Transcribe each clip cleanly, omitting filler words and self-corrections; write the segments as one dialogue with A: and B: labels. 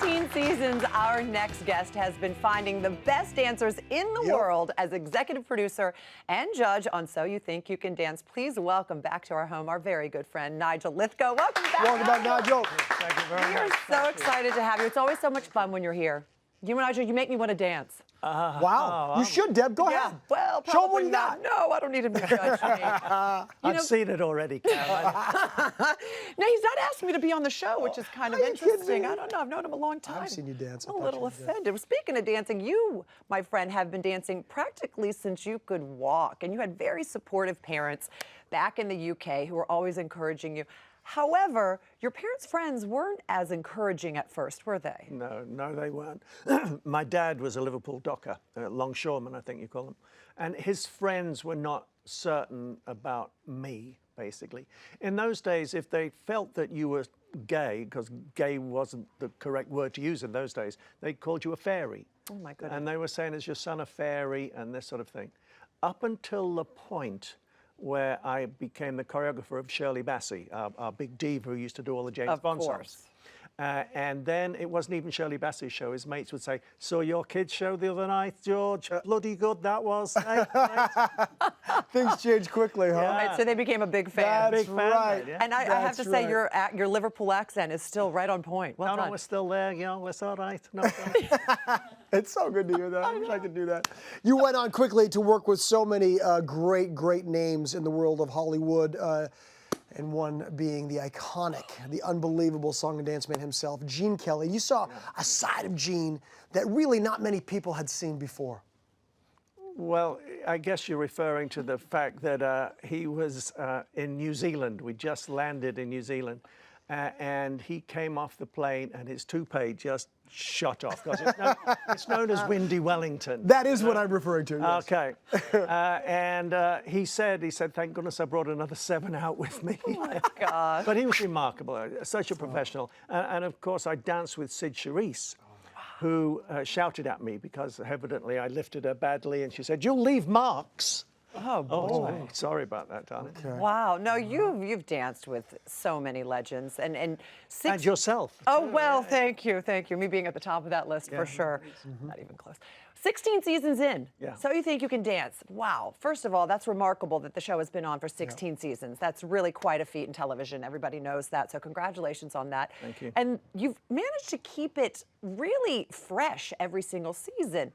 A: 16 seasons, our next guest has been finding the best dancers in the world as executive producer and judge on So You Think You Can Dance. Please welcome back to our home our very good friend, Nigel Lythgoe. Welcome back.
B: Welcome back, Nigel.
C: Thank you very much.
A: We are so excited to have you. It's always so much fun when you're here. You know, Nigel, you make me want to dance.
B: Wow. You should, Deb. Go ahead.
A: Well,
B: show them what
A: probably
B: you
A: not.
B: got.
A: No, I don't need him to judge me.
C: I've seen it already, Cam.
A: No, he's not asking me to be on the show, which is kind of
B: Are you kidding
A: interesting.
B: me?
A: I don't know. I've known him a long time.
B: I've seen you dance.
A: I'm a little offended. Well, speaking of dancing, you, my friend, have been dancing practically since you could walk, and you had very supportive parents back in the UK who were always encouraging you. However, your parents' friends weren't as encouraging at first, were they?
C: No, they weren't. My dad was a Liverpool docker, a longshoreman, I think you call them. And his friends were not certain about me, basically. In those days, if they felt that you were gay, because gay wasn't the correct word to use in those days, they called you a fairy.
A: Oh, my goodness.
C: And they were saying, is your son a fairy, and this sort of thing. Up until the point where I became the choreographer of Shirley Bassey, our big diva who used to do all the James Bond songs. And then it wasn't even Shirley Bassey's show. His mates would say, "So your kid's show the other night, George? Bloody good that was."
B: Things change quickly, huh?
A: Right, so they became a big fan.
B: That's right.
C: Yeah.
A: And I have to say, your Liverpool accent is still right on point. Well done.
C: No, we're still there, it's all right. No,
B: It's so good to hear that. I wish I could do that. You went on quickly to work with so many great names in the world of Hollywood, and one being the iconic, the unbelievable song and dance man himself, Gene Kelly. You saw a side of Gene that really not many people had seen before.
C: Well, I guess you're referring to the fact that he was in New Zealand. We just landed in New Zealand. And he came off the plane and his toupee just shot off. It's known as Windy Wellington.
B: That is what I'm referring to, yes.
C: Okay. And he said, thank goodness I brought another 7 out with me.
A: Oh, my God.
C: But he was remarkable, such a professional. And of course, I danced with Sid Charisse, who shouted at me because evidently I lifted her badly. And she said, "You'll leave marks."
A: Oh, boy.
C: Oh, sorry about that, darling.
B: Okay.
A: Wow. No, you've danced with so many legends. And
C: yourself.
A: Oh, well, thank you. Me being at the top of that list, for sure. Not even close. 16 seasons in.
C: Yeah.
A: So You Think You Can Dance. Wow. First of all, that's remarkable that the show has been on for 16 seasons. That's really quite a feat in television. Everybody knows that. So congratulations on that.
C: Thank you.
A: And you've managed to keep it really fresh every single season.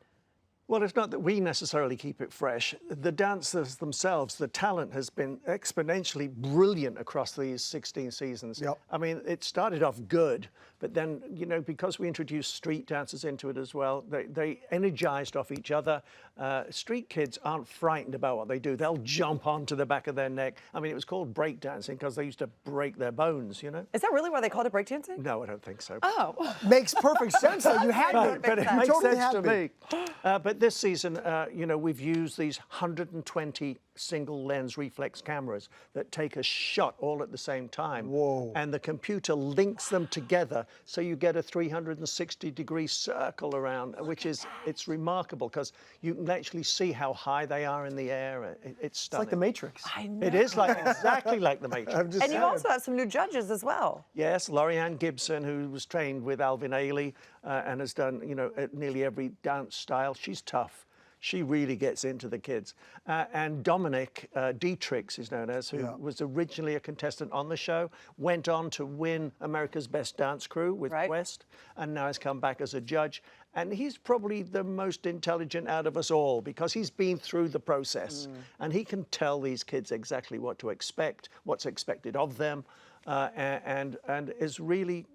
C: Well, it's not that we necessarily keep it fresh. The dancers themselves, the talent has been exponentially brilliant across these 16 seasons.
B: Yep.
C: I mean, it started off good, but then, because we introduced street dancers into it as well, they energized off each other. Street kids aren't frightened about what they do. They'll jump onto the back of their neck. I mean, it was called breakdancing because they used to break their bones,
A: Is that really why they called it breakdancing?
C: No, I don't think so.
A: Oh.
B: Makes perfect sense, though. You had me.
C: But it
A: sense.
C: makes
B: Totally
C: sense to
B: had me.
C: me. But this season, we've used these 120 single lens reflex cameras that take a shot all at the same time.
B: Whoa.
C: And the computer links them together so you get a 360-degree circle around, it's remarkable because you can actually see how high they are in the air. It's stunning.
B: It's like the Matrix.
A: I know.
C: It is exactly like the Matrix.
B: I'm just
A: And you
B: saying.
A: also have some new judges as well.
C: Yes, Laurieann Gibson, who was trained with Alvin Ailey and has done, nearly every dance style. She's tough. She really gets into the kids. And Dominic Dietrich is known as, who was originally a contestant on the show, went on to win America's Best Dance Crew with Quest, and now has come back as a judge. And he's probably the most intelligent out of us all because he's been through the process. And he can tell these kids exactly what to expect, what's expected of them, and is really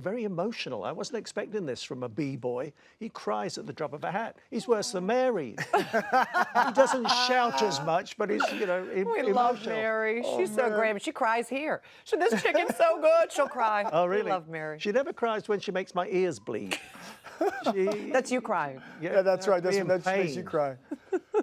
C: very emotional. I wasn't expecting this from a b-boy. He cries at the drop of a hat. He's worse than Mary. He doesn't shout as much, but he's,
A: We
C: emotional.
A: love Mary. She's so great. But she cries here. This chicken's so good, she'll cry.
C: Oh, really?
A: We love Mary.
C: She never cries when she makes my ears bleed.
A: That's you crying.
B: Yeah, that's right. That makes you
C: pain.
B: cry.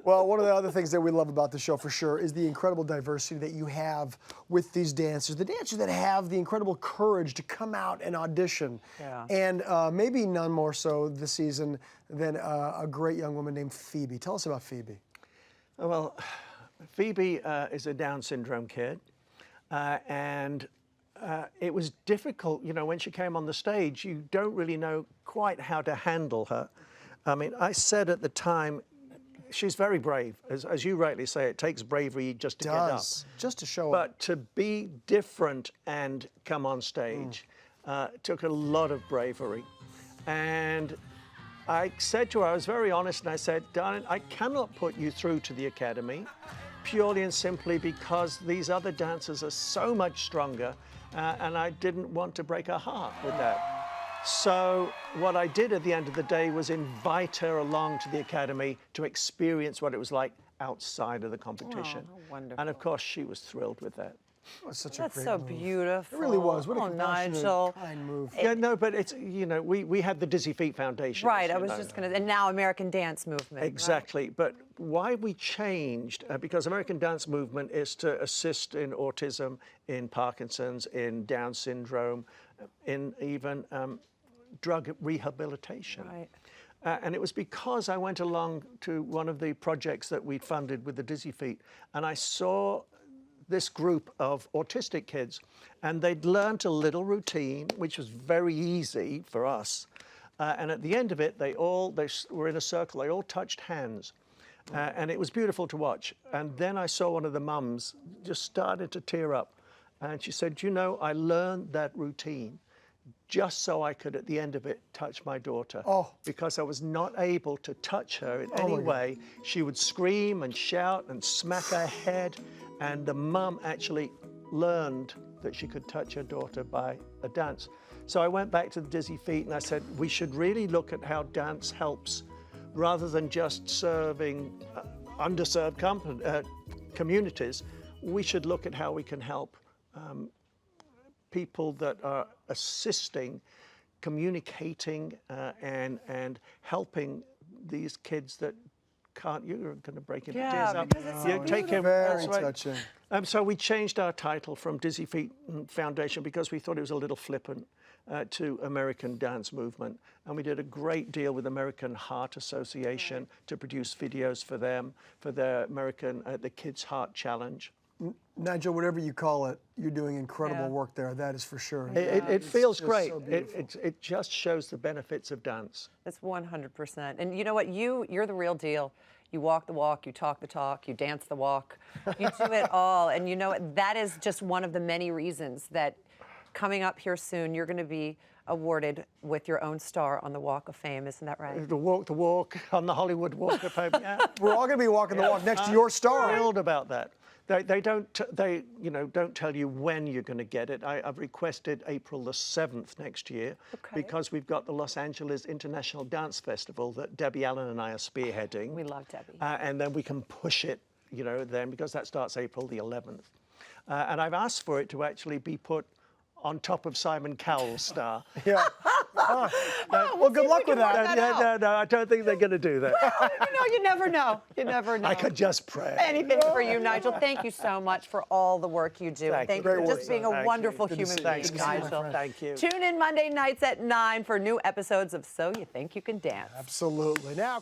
B: Well, one of the other things that we love about the show for sure is the incredible diversity that you have with these dancers. The dancers that have the incredible courage to come out and audition.
A: Yeah.
B: And maybe none more so this season than a great young woman named Phoebe. Tell us about Phoebe.
C: Well, Phoebe is a Down syndrome kid. And it was difficult, you know, when she came on the stage, you don't really know quite how to handle her. I mean, I said at the time, she's very brave. As you rightly say, it takes bravery just to get up.
B: Just to show up.
C: But to be different and come on stage took a lot of bravery. And I said to her, I was very honest, and I said, darling, I cannot put you through to the academy purely and simply because these other dancers are so much stronger, and I didn't want to break her heart with that. So what I did at the end of the day was invite her along to the academy to experience what it was like outside of the competition.
A: Oh, how wonderful.
C: And of course, she was thrilled with that.
B: It was such a
A: That's
B: great
A: so
B: move.
A: beautiful.
B: It really was. What a
A: oh,
B: compassionate,
A: Nigel.
B: kind move.
C: Yeah, no, but it's, you know, we had the Dizzy Feet Foundation.
A: Right, I was just going to, and now American Dance Movement.
C: Exactly, but why we changed, because American Dance Movement is to assist in autism, in Parkinson's, in Down syndrome, in even drug rehabilitation.
A: Right.
C: And it was because I went along to one of the projects that we funded with the Dizzy Feet, and I saw this group of autistic kids, and they'd learned a little routine, which was very easy for us. And at the end of it, they were in a circle, they all touched hands. And it was beautiful to watch. And then I saw one of the mums just started to tear up. And she said, you know, I learned that routine just so I could, at the end of it, touch my daughter.
B: Oh.
C: Because I was not able to touch her in any way. She would scream and shout and smack her head. And the mum actually learned that she could touch her daughter by a dance. So I went back to the Dizzy Feet and I said, we should really look at how dance helps rather than just serving underserved communities. We should look at how we can help people that are assisting, communicating, and helping these kids that can't. You're going to break into tears up.
A: Because it's so
C: Take him.
B: Very
C: That's right.
B: touching.
C: So we changed our title from Dizzy Feet Foundation because we thought it was a little flippant to American Dance Movement. And we did a great deal with American Heart Association to produce videos for them, for their American, the Kids Heart Challenge.
B: Nigel, whatever you call it, you're doing incredible work there. That is for sure.
C: It feels
B: just
C: great.
B: so beautiful.
C: It just shows the benefits of dance.
A: That's 100%. And you know what? You're the real deal. You walk the walk, you talk the talk, you dance the walk. You do it all. And you know what? That is just one of the many reasons that coming up here soon, you're going to be awarded with your own star on the Walk of Fame. Isn't that right?
C: The walk on the Hollywood Walk of Fame. Yeah.
B: We're all going to be walking the walk next to your star.
C: Thrilled about that. They don't tell you when you're going to get it. I've requested April the 7th next year because we've got the Los Angeles International Dance Festival that Debbie Allen and I are spearheading.
A: We love Debbie.
C: And then we can push it, then because that starts April the 11th. And I've asked for it to actually be put on top of Simon Cowell's star.
B: Yeah. Well, good luck with that.
C: No, I don't think they're going to do that.
A: You never know. You never know.
C: I could just pray.
A: Anything for you, Nigel. Thank you so much for all the work you do.
C: Thank you.
A: Thank you for
B: Great
A: just being a
C: Thank you.
A: wonderful
C: Good to
A: human
C: see
A: being,
C: you.
A: Nigel.
C: Thank you.
A: Tune in Monday nights at 9 for new episodes of So You Think You Can Dance.
B: Absolutely. Now.